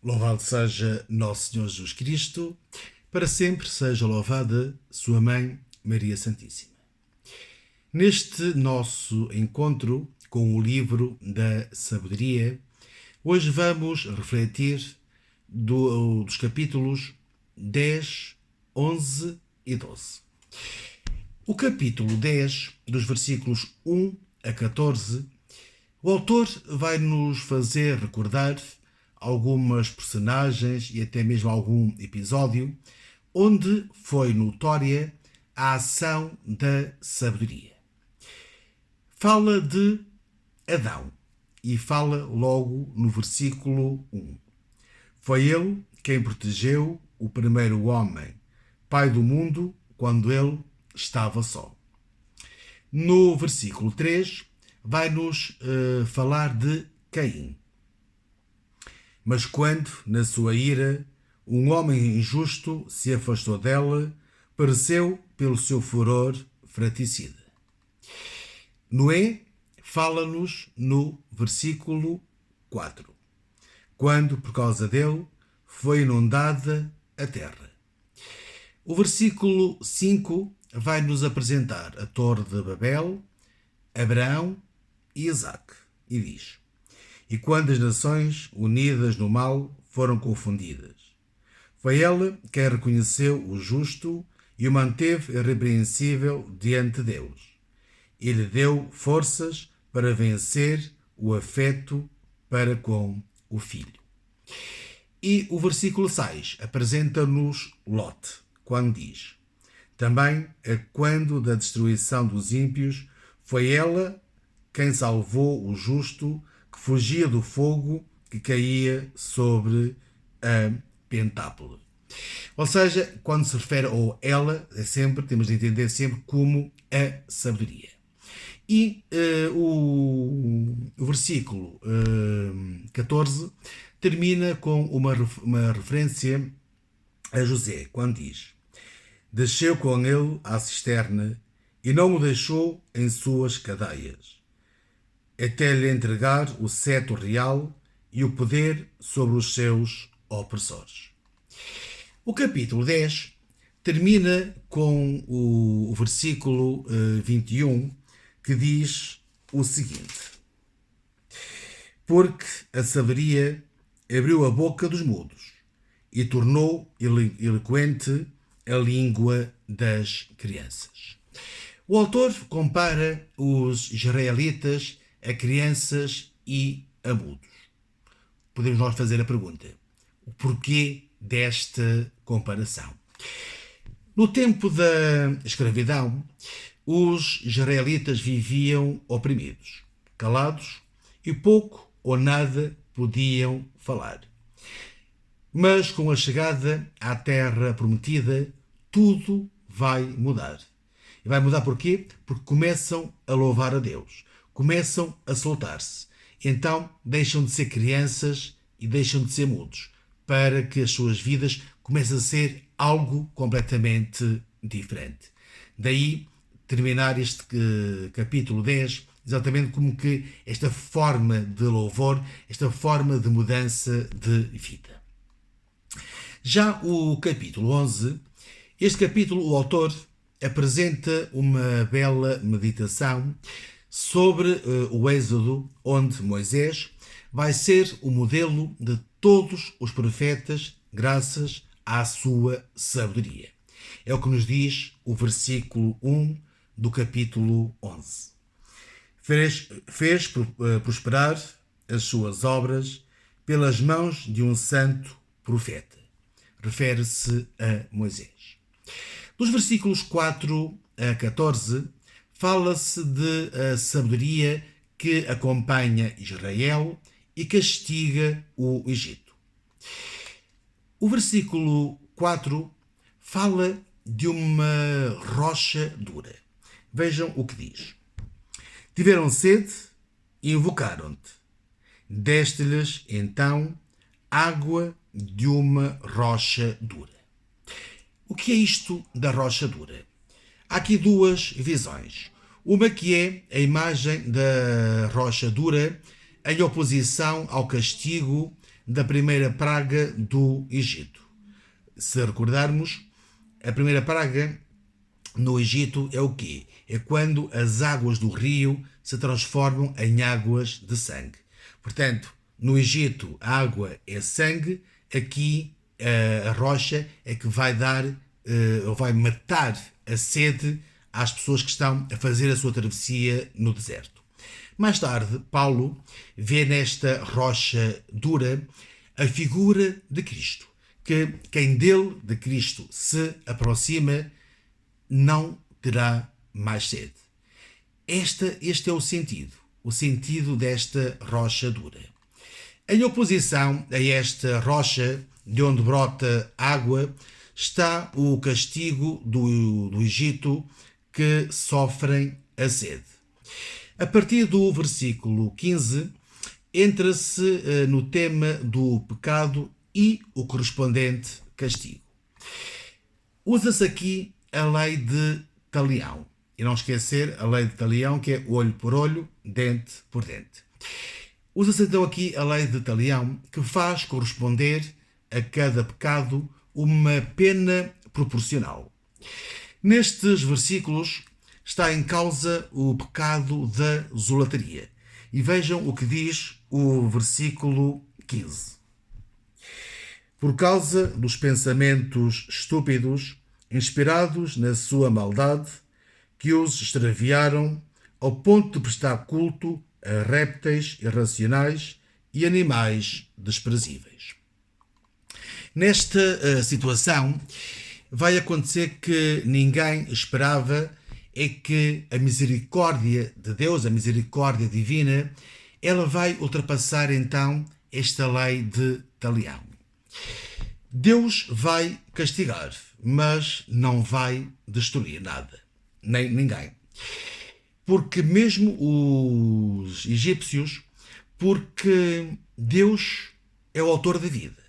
Louvado seja Nosso Senhor Jesus Cristo, para sempre seja louvada Sua Mãe, Maria Santíssima. Neste nosso encontro com o livro da Sabedoria, hoje vamos refletir dos capítulos 10, 11 e 12. O capítulo 10, dos versículos 1 a 14, o autor vai nos fazer recordar algumas personagens e até mesmo algum episódio onde foi notória a ação da sabedoria. Fala de Adão e fala logo no versículo 1. Foi ele quem protegeu o primeiro homem, pai do mundo, quando ele estava só. No versículo 3, vai-nos falar de Caim. Mas quando, na sua ira, um homem injusto se afastou dela, pereceu pelo seu furor fraticida. Noé fala-nos no versículo 4, quando, por causa dele, foi inundada a terra. O versículo 5 vai-nos apresentar a Torre de Babel, Abraão e Isaque, e diz: E quando as nações, unidas no mal, foram confundidas, foi ela quem reconheceu o justo e o manteve irrepreensível diante de Deus. E lhe deu forças para vencer o afeto para com o filho. E o versículo 6 apresenta-nos Lot, quando diz: Também, quando da destruição dos ímpios, foi ela quem salvou o justo, que fugia do fogo que caía sobre a Pentápola. Ou seja, quando se refere ao ela, temos de entender sempre como a sabedoria. E o versículo 14 termina com uma referência a José, quando diz: Desceu com ele à cisterna e não o deixou em suas cadeias, até lhe entregar o cetro real e o poder sobre os seus opressores. O capítulo 10 termina com o versículo 21, que diz o seguinte: Porque a sabedoria abriu a boca dos mudos e tornou eloquente a língua das crianças. O autor compara os israelitas a crianças e a mudos. Podemos nós fazer a pergunta: o porquê desta comparação? No tempo da escravidão, os israelitas viviam oprimidos, calados e pouco ou nada podiam falar. Mas com a chegada à terra prometida, tudo vai mudar. E vai mudar porquê? Porque começam a louvar a Deus, começam a soltar-se. Então deixam de ser crianças e deixam de ser mudos, para que as suas vidas comecem a ser algo completamente diferente. Daí terminar este capítulo 10 exatamente como que esta forma de louvor, esta forma de mudança de vida. Já o capítulo 11, este capítulo o autor apresenta uma bela meditação sobre o Êxodo, onde Moisés vai ser o modelo de todos os profetas graças à sua sabedoria. É o que nos diz o versículo 1 do capítulo 11. Fez prosperar as suas obras pelas mãos de um santo profeta. Refere-se a Moisés. Dos versículos 4 a 14, fala-se de a sabedoria que acompanha Israel e castiga o Egito. O versículo 4 fala de uma rocha dura. Vejam o que diz: Tiveram sede e invocaram-te. Deste-lhes, então, água de uma rocha dura. O que é isto da rocha dura? Há aqui duas visões. Uma que é a imagem da rocha dura em oposição ao castigo da primeira praga do Egito. Se recordarmos, a primeira praga no Egito é o quê? É quando as águas do rio se transformam em águas de sangue. Portanto, no Egito a água é sangue, aqui a rocha é que vai dar, ou vai matar a sede às pessoas que estão a fazer a sua travessia no deserto. Mais tarde, Paulo vê nesta rocha dura a figura de Cristo, que quem dele, de Cristo, se aproxima, não terá mais sede. Este é o sentido desta rocha dura. Em oposição a esta rocha de onde brota água, está o castigo do Egito, que sofrem a sede. A partir do versículo 15, entra-se no tema do pecado e o correspondente castigo. Usa-se aqui a lei de Talião. E não esquecer a lei de Talião, que é olho por olho, dente por dente. Usa-se então aqui a lei de Talião, que faz corresponder a cada pecado uma pena proporcional. Nestes versículos está em causa o pecado da zolataria. E vejam o que diz o versículo 15. Por causa dos pensamentos estúpidos, inspirados na sua maldade, que os extraviaram ao ponto de prestar culto a répteis irracionais e animais desprezíveis. Nesta situação, vai acontecer que ninguém esperava, é que a misericórdia de Deus, a misericórdia divina, ela vai ultrapassar então esta lei de Talião. Deus vai castigar, mas não vai destruir nada, nem ninguém. Porque mesmo os egípcios, porque Deus é o autor da vida.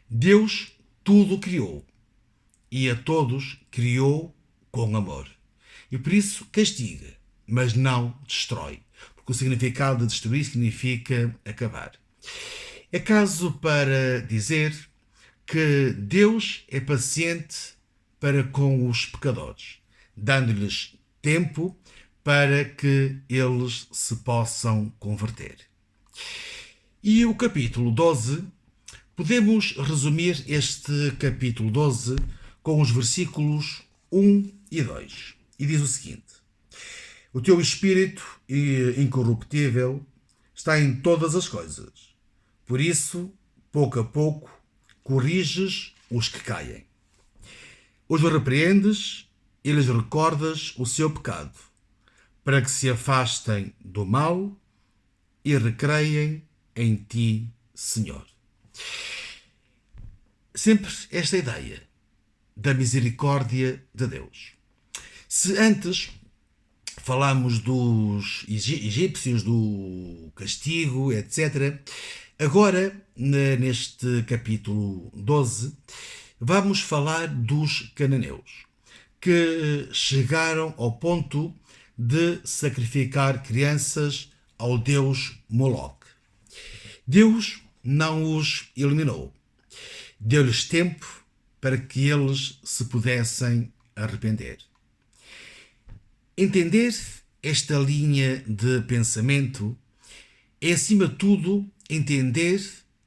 Deus tudo criou e a todos criou com amor. E por isso castiga, mas não destrói. Porque o significado de destruir significa acabar. É caso para dizer que Deus é paciente para com os pecadores, dando-lhes tempo para que eles se possam converter. E o capítulo 12, podemos resumir este capítulo 12 com os versículos 1 e 2. E diz o seguinte: o teu espírito incorruptível está em todas as coisas. Por isso, pouco a pouco, corriges os que caem. Os repreendes e lhes recordas o seu pecado, para que se afastem do mal e recreiem em ti, Senhor. Sempre esta ideia da misericórdia de Deus. Se antes falámos dos egípcios, do castigo, etc., agora, neste capítulo 12, vamos falar dos cananeus, que chegaram ao ponto de sacrificar crianças ao deus Moloque. Deus não os eliminou. Deu-lhes tempo para que eles se pudessem arrepender. Entender esta linha de pensamento é, acima de tudo, entender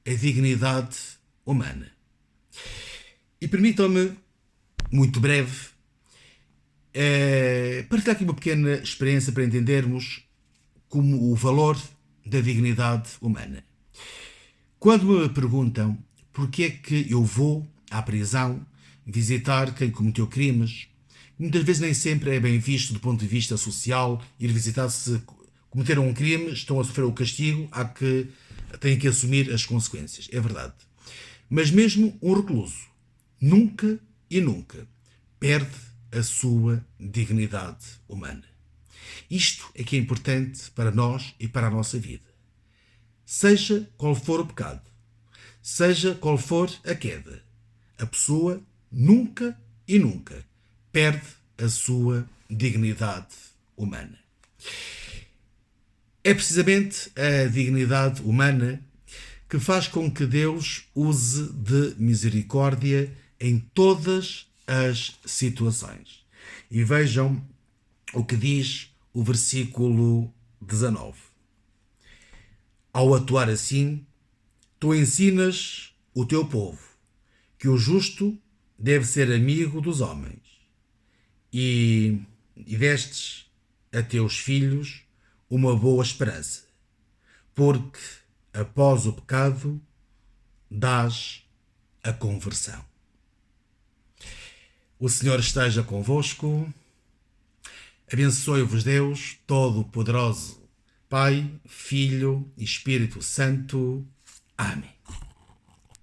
a dignidade humana. E permitam-me, muito breve, partilhar aqui uma pequena experiência para entendermos como o valor da dignidade humana. Quando me perguntam porque é que eu vou à prisão visitar quem cometeu crimes, muitas vezes nem sempre é bem visto do ponto de vista social ir visitar. Se cometeram um crime, estão a sofrer o castigo, têm que assumir as consequências. É verdade. Mas mesmo um recluso nunca e nunca perde a sua dignidade humana. Isto é que é importante para nós e para a nossa vida. Seja qual for o pecado, seja qual for a queda, a pessoa nunca e nunca perde a sua dignidade humana. É precisamente a dignidade humana que faz com que Deus use de misericórdia em todas as situações. E vejam o que diz o versículo 19. Ao atuar assim, tu ensinas o teu povo que o justo deve ser amigo dos homens e destes a teus filhos uma boa esperança, porque após o pecado dás a conversão. O Senhor esteja convosco, abençoe-vos Deus Todo-Poderoso, Pai, Filho e Espírito Santo. Amém.